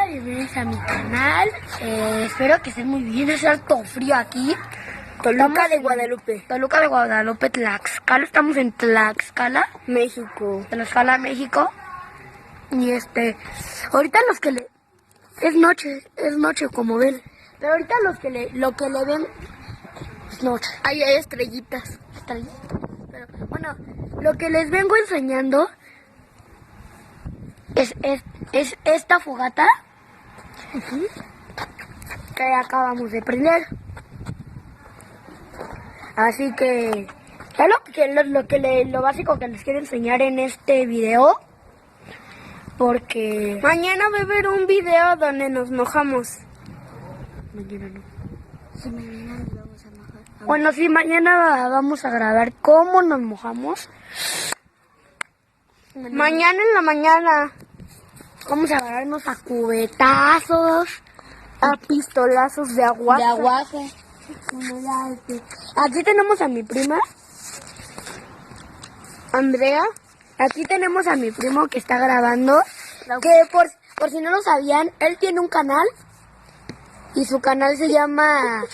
bienvenidos a mi canal. Espero que estén muy bien. Es alto frío aquí. Toluca de Guadalupe. Toluca de Guadalupe, Tlaxcala. Estamos en Tlaxcala, México. Tlaxcala, México. Y ahorita es noche como ven. Pero ahorita lo que le ven es noche. Ahí hay estrellitas. Pero bueno, lo que les vengo enseñando es esta fogata que acabamos de prender. Así que es lo básico que les quiero enseñar en este video, porque Mañana va a haber un video donde nos mojamos. mañana no. Sí, mañana nos vamos a mojar. Bueno, sí, mañana vamos a grabar cómo nos mojamos. Mañana en la mañana. Vamos a agarrarnos a cubetazos, A pistolazos de agua. de aguaje. Aquí tenemos a mi prima, Andrea. aquí tenemos a mi primo que está grabando, que por si no lo sabían, él tiene un canal y su canal se llama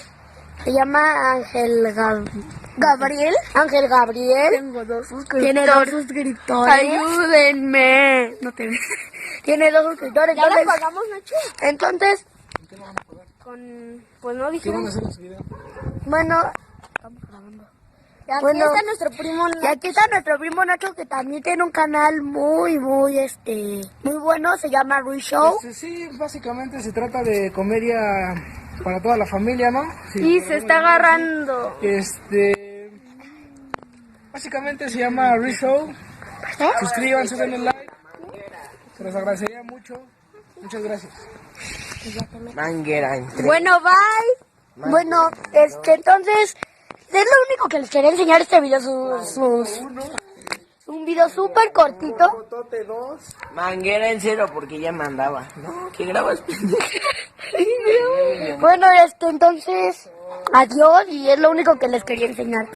Gabriel. Ángel Gabriel. Tengo 2 Tiene 2 suscriptores. Ayúdenme. No te ve. Tiene 2 suscriptores. ¿Ya la pagamos, Nacho? Entonces, Pues no dijimos. bueno, Y aquí Bueno, está nuestro primo. y aquí está nuestro primo Nacho, que también tiene un canal muy bueno, se llama Rui Show. Sí, básicamente se trata de comedia para toda la familia, ¿no? Y se está agarrando. Básicamente se llama Rui Show. Suscríbanse, denle like. Se los agradecería mucho. Muchas gracias. Manguera Bueno, bye. Bueno, entonces, es lo único que les quería enseñar este video, un video súper cortito. Manguera en cero porque ya mandaba. No, ¿qué grabas? Bueno, entonces, adiós, y es lo único que les quería enseñar.